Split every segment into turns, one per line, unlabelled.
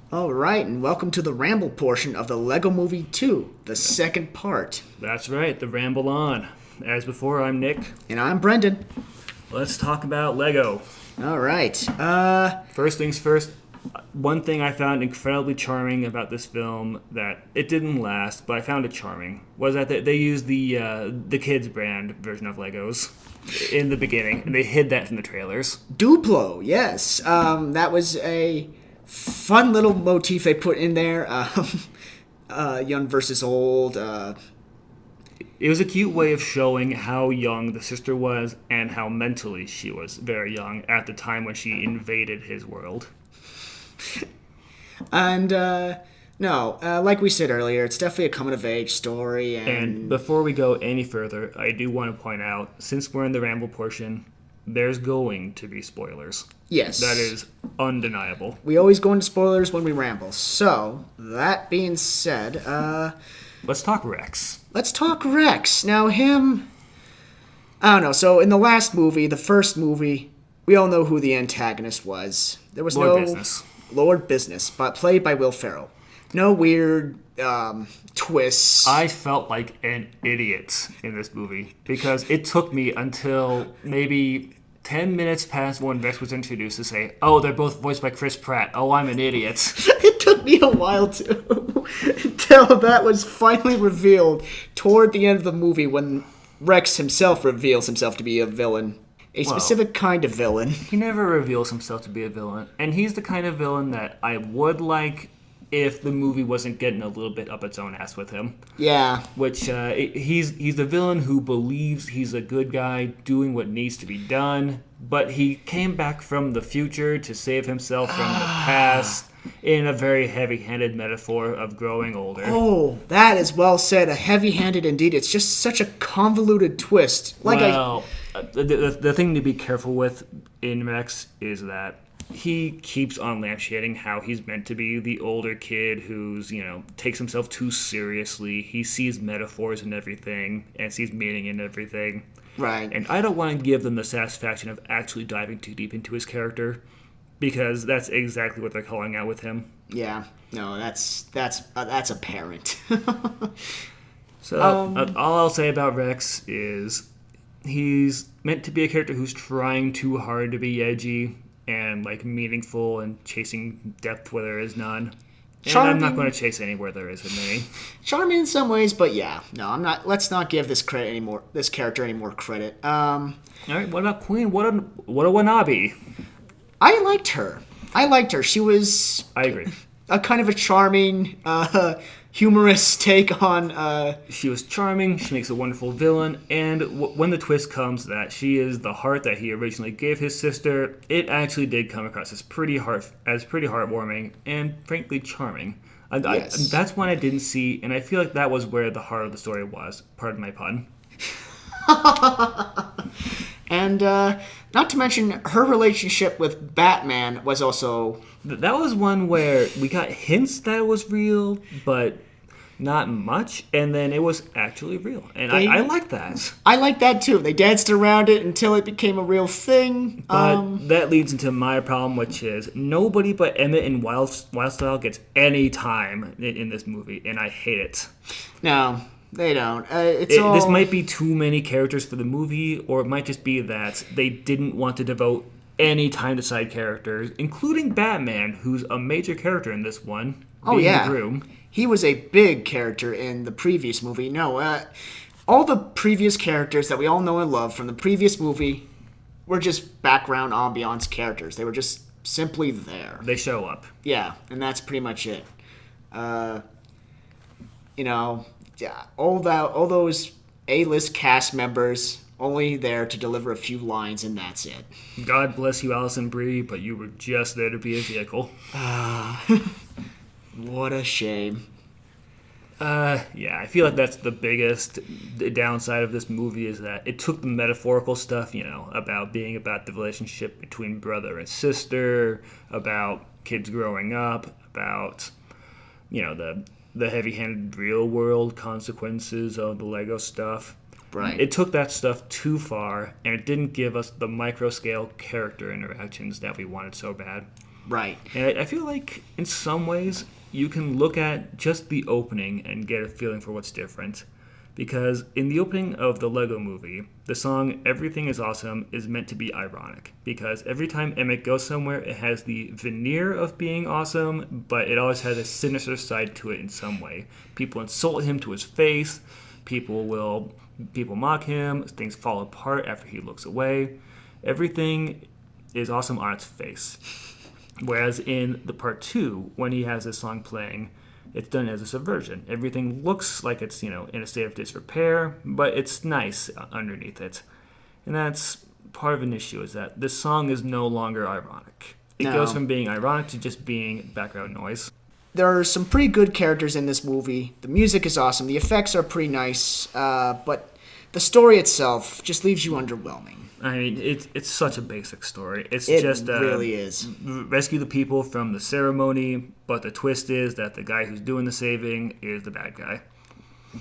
All right, and welcome to the Ramble portion of the Lego Movie 2, the second part.
That's right, the Ramble on. As before, I'm Nick.
And I'm Brendan.
Let's talk about Lego.
All right.
First things first, one thing I found incredibly charming about this film that it didn't last, but I found it charming, was that they used the kids brand version of Legos in the beginning, and they hid that from the trailers.
Duplo, yes. That was a fun little motif they put in there. Young versus old.
It was a cute way of showing how young the sister was and how mentally she was very young at the time when she invaded his world.
And, like we said earlier, it's definitely a coming-of-age story.
And before we go any further, I do want to point out, since we're in the Ramble portion, there's going to be spoilers.
Yes.
That is undeniable.
We always go into spoilers when we ramble. So, that being said,
Let's talk Rex.
let's talk Rex. Now, him... I don't know. So, in the last movie, the first movie, we all know who the antagonist was. There was
Lord
no...
Business.
Lord Business, but played by Will Ferrell. No weird twists.
I felt like an idiot in this movie because it took me until maybe 10 minutes past when Rex was introduced to say, oh, they're both voiced by Chris Pratt. Oh, I'm an idiot.
It took me a while too until that was finally revealed toward the end of the movie when Rex himself reveals himself to be a villain. A specific kind of villain.
He never reveals himself to be a villain. And he's the kind of villain that I would like if the movie wasn't getting a little bit up its own ass with him.
Yeah.
Which, he's the villain who believes he's a good guy doing what needs to be done, but he came back from the future to save himself from the past in a very heavy-handed metaphor of growing older.
Oh, that is well said. A heavy-handed indeed. It's just such a convoluted twist.
The thing to be careful with in Rex is that he keeps on lampshading how he's meant to be the older kid who's, takes himself too seriously. He sees metaphors in everything and sees meaning in everything.
Right.
And I don't want to give them the satisfaction of actually diving too deep into his character because that's exactly what they're calling out with him.
Yeah. No, that's apparent.
So all I'll say about Rex is he's meant to be a character who's trying too hard to be edgy and meaningful and chasing depth where there is none. And
Charming.
I'm not going to chase anywhere there isn't any.
Charming in some ways, but yeah. No, I'm not. Let's not give this character any more credit.
All right, what about Queen? What a wannabe.
I liked her. She was
I agree.
a kind of a charming, humorous take on...
She was charming, she makes a wonderful villain, and when the twist comes that she is the heart that he originally gave his sister, it actually did come across as pretty heartwarming and frankly charming.
Yes.
That's one I didn't see, and I feel like that was where the heart of the story was. Pardon my pun.
And not to mention, her relationship with Batman was also...
That was one where we got hints that it was real, but not much, and then it was actually real. And I like that.
I like that too. They danced around it until it became a real thing.
But that leads into my problem, which is nobody but Emmett and Wildstyle gets any time in this movie, and I hate it.
No, they don't.
This might be too many characters for the movie, or it might just be that they didn't want to devote any time to side characters, including Batman, who's a major character in this one.
Oh, yeah.
The Groom.
He was a big character in the previous movie. No, all the previous characters that we all know and love from the previous movie were just background ambiance characters. They were just simply there.
They show up.
Yeah, and that's pretty much it. All those A-list cast members only there to deliver a few lines, and that's it.
God bless you, Alison Brie, but you were just there to be a vehicle.
What a shame.
Yeah, I feel like that's the biggest downside of this movie is that it took the metaphorical stuff, about being about the relationship between brother and sister, about kids growing up, about, the heavy-handed real world consequences of the Lego stuff.
Right.
It took that stuff too far, and it didn't give us the micro-scale character interactions that we wanted so bad.
Right.
And I feel like in some ways you can look at just the opening and get a feeling for what's different. Because in the opening of the Lego movie, the song Everything is Awesome is meant to be ironic. Because every time Emmett goes somewhere, it has the veneer of being awesome, but it always has a sinister side to it in some way. People insult him to his face, people mock him, things fall apart after he looks away. Everything is awesome on its face. Whereas in the part 2, when he has this song playing, it's done as a subversion. Everything looks like it's, in a state of disrepair, but it's nice underneath it. And that's part of an issue, is that this song is no longer ironic. It goes from being ironic to just being background noise.
There are some pretty good characters in this movie. The music is awesome. The effects are pretty nice. But the story itself just leaves you underwhelming.
I mean, it's such a basic story. It
really is.
Rescue the people from the ceremony, but the twist is that the guy who's doing the saving is the bad guy.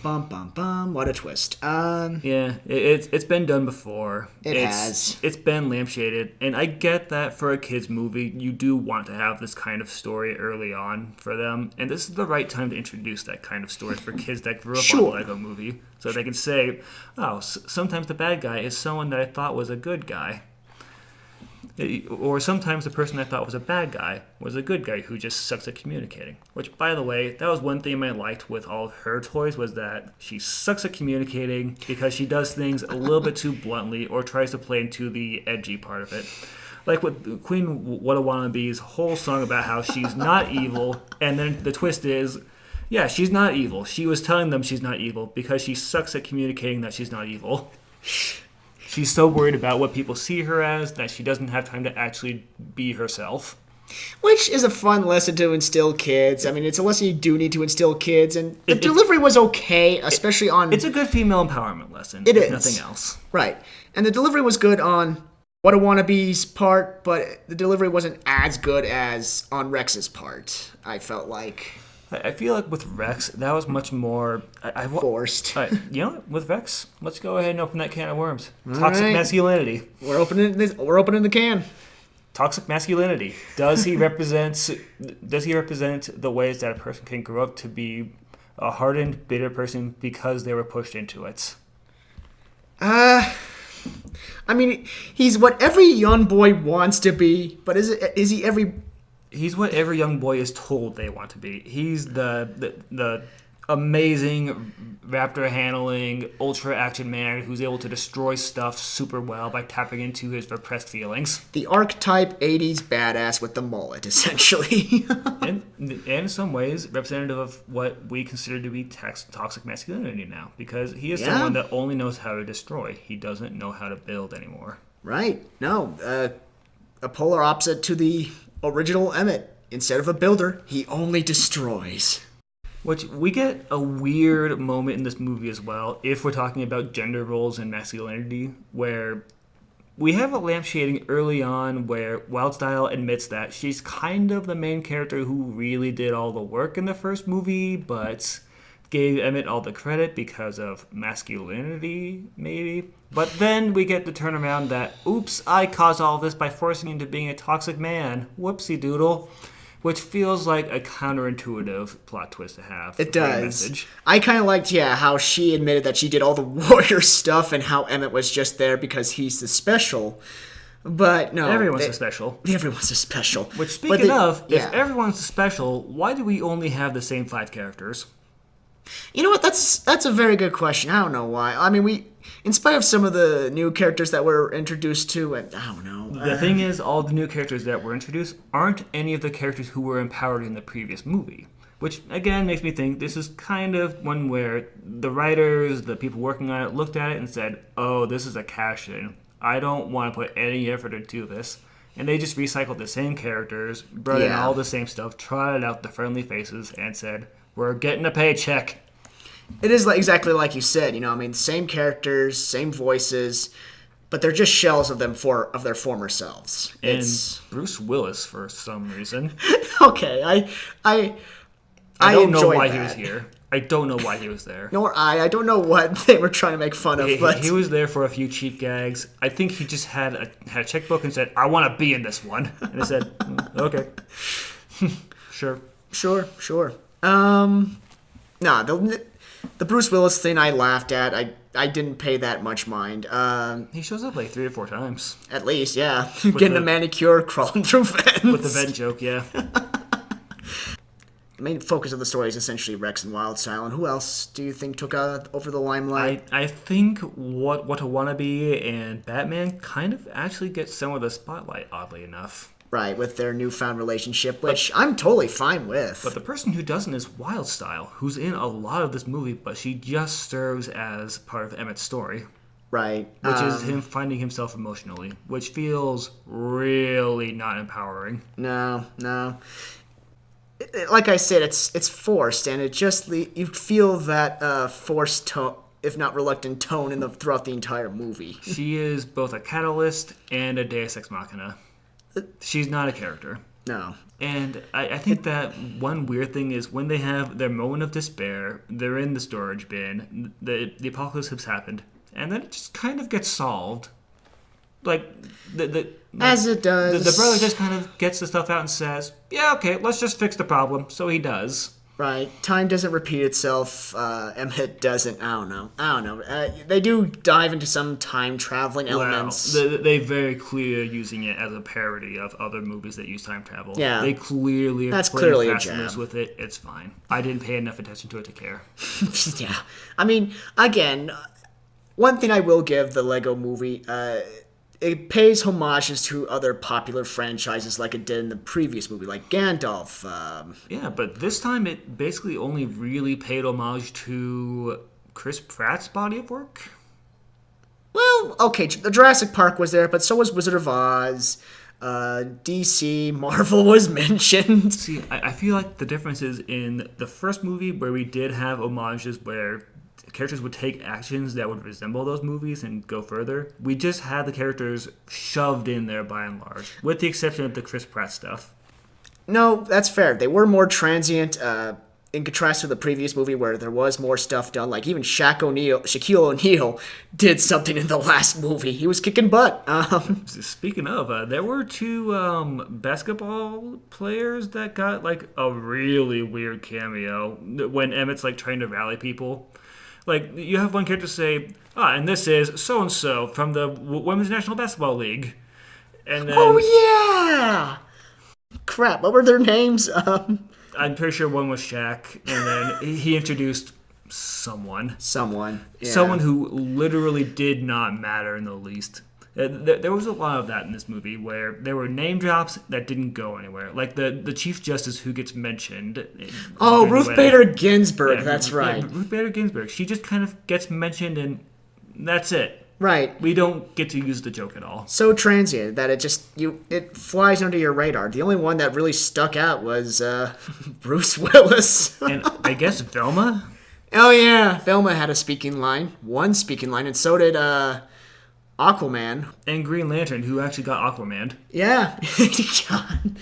Bum, bum, bum. What a twist.
Yeah, it's been done before.
It has.
It's been lampshaded, and I get that for a kid's movie, you do want to have this kind of story early on for them, and this is the right time to introduce that kind of story for kids that grew up on the Lego movie, so they can say, oh, sometimes the bad guy is someone that I thought was a good guy. Or sometimes the person I thought was a bad guy was a good guy who just sucks at communicating. Which, by the way, that was one thing I liked with all of her toys, was that she sucks at communicating because she does things a little bit too bluntly or tries to play into the edgy part of it. Like with Queen What a Wannabe's whole song about how she's not evil, and then the twist is, yeah, she's not evil. She was telling them she's not evil because she sucks at communicating that she's not evil. She's so worried about what people see her as that she doesn't have time to actually be herself.
Which is a fun lesson to instill kids. I mean, it's a lesson you do need to instill kids, and the delivery was okay, especially on...
It's a good female empowerment lesson.
It is.
Nothing else.
Right. And the delivery was good on What a Wannabe's part, but the delivery wasn't as good as on Rex's part, I felt like.
I feel like with Rex, that was much more...
forced.
With Rex, let's go ahead and open that can of worms. Toxic masculinity.
We're opening the can.
Toxic masculinity. Does he represent the ways that a person can grow up to be a hardened, bitter person because they were pushed into it?
I mean, he's what every young boy wants to be, but is he every...
He's what every young boy is told they want to be. He's the amazing raptor handling ultra action man who's able to destroy stuff super well by tapping into his repressed feelings.
The archetype 80s badass with the mullet, essentially.
and in some ways representative of what we consider to be toxic masculinity now, because he is someone that only knows how to destroy. He doesn't know how to build anymore.
Right. No, a polar opposite to the original Emmett. Instead of a builder, he only destroys.
Which, we get a weird moment in this movie as well, if we're talking about gender roles and masculinity, where we have a lampshading early on where Wildstyle admits that she's kind of the main character who really did all the work in the first movie, but gave Emmett all the credit because of masculinity, maybe. But then we get the turnaround that, oops, I caused all this by forcing him into being a toxic man. Whoopsie doodle. Which feels like a counterintuitive plot twist to have.
It does. I kind of liked, how she admitted that she did all the warrior stuff and how Emmett was just there because he's the special. But no.
Everyone's a special.
Everyone's a special.
Which, speaking of, if everyone's a special, why do we only have the same 5 characters?
You know what? That's a very good question. I don't know why. I mean, in spite of some of the new characters that we're introduced to, and I don't know.
The thing is, all the new characters that were introduced aren't any of the characters who were empowered in the previous movie. Which, again, makes me think this is kind of one where the writers, the people working on it, looked at it and said, oh, this is a cash-in. I don't want to put any effort into this. And they just recycled the same characters, brought in all the same stuff, trotted out the friendly faces, and said, we're getting a paycheck.
It is exactly like you said, same characters, same voices, but they're just shells of their former selves.
And Bruce Willis, for some reason.
Okay, I
don't know
enjoyed
why
that.
he was here. I don't know why he was there.
Nor I. I don't know what they were trying to make fun of, but
He was there for a few cheap gags. I think he just had a checkbook and said, "I want to be in this one." And I said, "Okay, sure."
Sure. Nah, the Bruce Willis thing I laughed at. I didn't pay that much mind.
He shows up like 3 or 4 times.
At least, yeah. Getting a manicure, crawling through vents.
With the vent joke, yeah.
The main focus of the story is essentially Rex and Wildstyle. And who else do you think took over the limelight?
I think What a Wannabe and Batman kind of actually get some of the spotlight, oddly enough.
Right, with their newfound relationship, which I'm totally fine with.
But the person who doesn't is Wildstyle, who's in a lot of this movie, but she just serves as part of Emmett's story.
Right.
Which is him finding himself emotionally, which feels really not empowering.
No. Like I said, it's forced, and it just you feel that forced tone, if not reluctant tone, throughout the entire movie.
She is both a catalyst and a Deus Ex Machina. She's not a character.
No.
And I think that one weird thing is when they have their moment of despair, they're in the storage bin, the apocalypse has happened, and then it just kind of gets solved.
As it does.
The brother just kind of gets the stuff out and says, "Yeah, okay, let's just fix the problem." So he does.
Right. Time doesn't repeat itself. Emmett doesn't. I don't know. They do dive into some time traveling elements.
Well, they very clearly using it as a parody of other movies that use time travel.
Yeah.
They clearly
That's
playing
clearly a
fast and
jab.
loose with it. It's fine. I didn't pay enough attention to it to care.
Yeah. I mean, again, one thing I will give the Lego movie, it pays homages to other popular franchises like it did in the previous movie, like Gandalf.
Yeah, but this time it basically only really paid homage to Chris Pratt's body of work.
Well, okay, the Jurassic Park was there, but so was Wizard of Oz. DC, Marvel was mentioned.
See, I feel like the difference is in the first movie where we did have homages where characters would take actions that would resemble those movies and go further. We just had the characters shoved in there by and large, with the exception of the Chris Pratt stuff.
No, that's fair. They were more transient, in contrast to the previous movie where there was more stuff done. Like even Shaquille O'Neal did something in the last movie. He was kicking butt.
Speaking of, there were 2 basketball players that got like a really weird cameo when Emmett's like trying to rally people. Like, you have one character say, and this is so-and-so from the Women's National Basketball League. And then...
Oh, yeah! Crap, what were their names?
I'm pretty sure one was Shaq, and then he introduced someone.
Yeah.
Someone who literally did not matter in the least. There was a lot of that in this movie where there were name drops that didn't go anywhere. Like the Chief Justice who gets mentioned.
Oh, Ruth Bader Ginsburg, that's right.
Yeah, Ruth Bader Ginsburg. She just kind of gets mentioned and that's it.
Right.
We don't get to use the joke at all.
So transient that it flies under your radar. The only one that really stuck out was Bruce Willis.
And I guess Velma?
Oh, yeah. Velma had one speaking line, and so did... Aquaman.
And Green Lantern, who actually got Aquaman.
Yeah. God.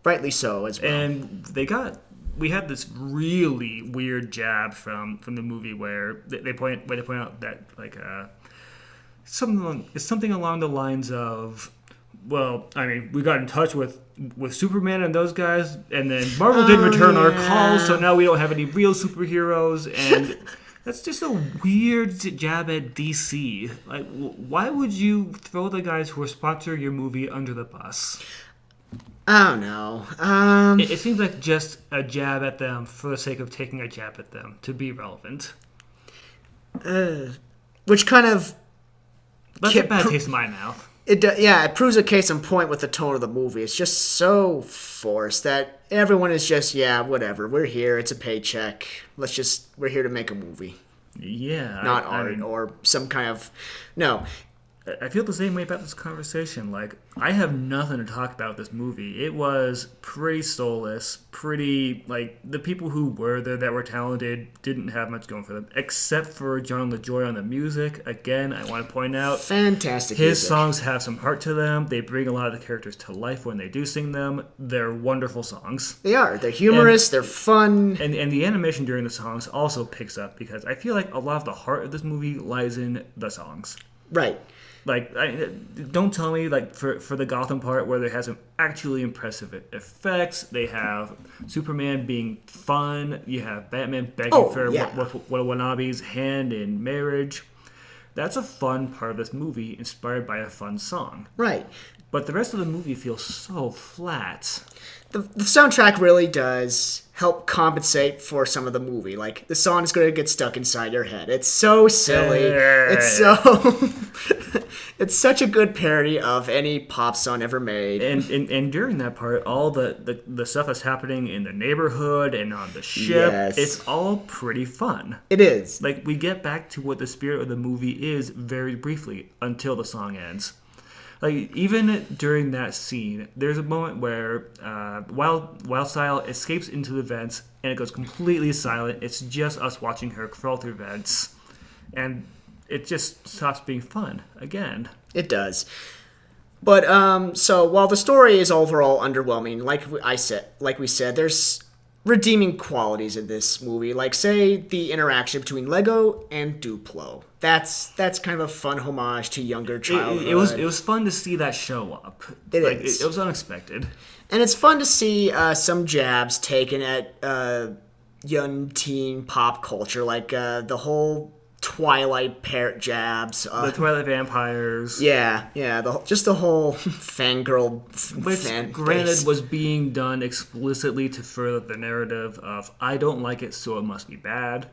Rightly so, as well.
And we had this really weird jab from the movie where they point out that like something along the lines of, well, I mean, we got in touch with Superman and those guys, and then Marvel didn't return our calls, so now we don't have any real superheroes, and that's just a weird jab at DC. Like, why would you throw the guys who are sponsoring your movie under the bus?
I don't know.
It seems like just a jab at them for the sake of taking a jab at them to be relevant.
Which kind of...
That's a bad taste in my mouth.
It proves a case in point with the tone of the movie. It's just so forced that everyone is just, yeah, whatever. We're here. It's a paycheck. We're here to make a movie.
Yeah.
Not art or some kind of... No.
I feel the same way about this conversation. Like, I have nothing to talk about this movie. It was pretty soulless, pretty, like, the people who were there that were talented didn't have much going for them, except for John LaJoy on the music. Again, I want to point out,
Fantastic
his
music.
songs have some heart to them. They bring a lot of the characters to life when they do sing them. They're wonderful songs.
They are. They're humorous. They're fun.
And the animation during the songs also picks up because I feel like a lot of the heart of this movie lies in the songs.
Right.
Like, don't tell me, like, for the Gotham part where they have some actually impressive effects, they have Superman being fun, you have Batman begging for Watanabe's hand in marriage. That's a fun part of this movie, inspired by a fun song.
Right.
But the rest of the movie feels so flat.
The soundtrack really does help compensate for some of the movie. Like, the song is going to get stuck inside your head. It's so silly. It's so... It's such a good parody of any pop song ever made.
And during that part, all the stuff that's happening in the neighborhood and on the ship,
Yes.
it's all pretty fun.
It is.
Like, we get back to what the spirit of the movie is very briefly until the song ends. Like, even during that scene, there's a moment where Wildstyle escapes into the vents and it goes completely silent. It's just us watching her crawl through vents. And it just stops being fun again.
It does. But, so, while the story is overall underwhelming, like we said, there's redeeming qualities in this movie. Like, say, the interaction between Lego and Duplo. That's kind of a fun homage to younger childhood.
It was fun to see that show up.
It
is. It was unexpected.
And it's fun to see some jabs taken at young teen pop culture, like the whole Twilight parrot jabs.
The Twilight vampires.
Yeah, just the whole fangirl
Which,
fan
granted,
base.
was being done explicitly to further the narrative of, I don't like it, so it must be bad.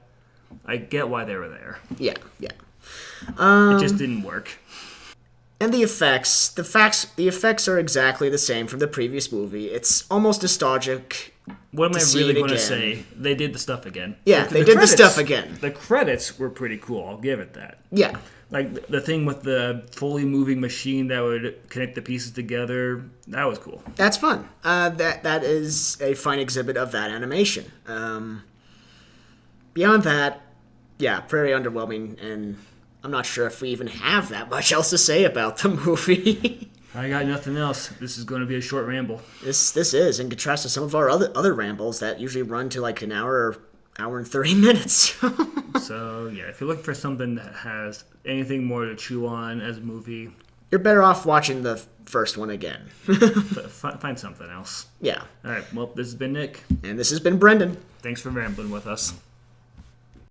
I get why they were there.
Yeah.
It just didn't work.
And the effects are exactly the same from the previous movie. It's almost nostalgic.
What am I
see
really
it
going to
again.
say? They did the stuff again.
Yeah,
Like,
they did the
credits-
stuff again.
The credits were pretty cool, I'll give it that.
Yeah.
Like, the thing with the fully moving machine that would connect the pieces together, that was cool.
That's fun. That is a fine exhibit of that animation. Beyond that, yeah, very underwhelming, and I'm not sure if we even have that much else to say about the movie.
I got nothing else. This is going to be a short ramble.
This is, in contrast to some of our other rambles that usually run to like an hour and 30 minutes.
So, yeah, if you're looking for something that has anything more to chew on as a movie,
You're better off watching the first one again.
find something else.
Yeah.
All right, well, this has been Nick.
And this has been Brendan.
Thanks for rambling with us.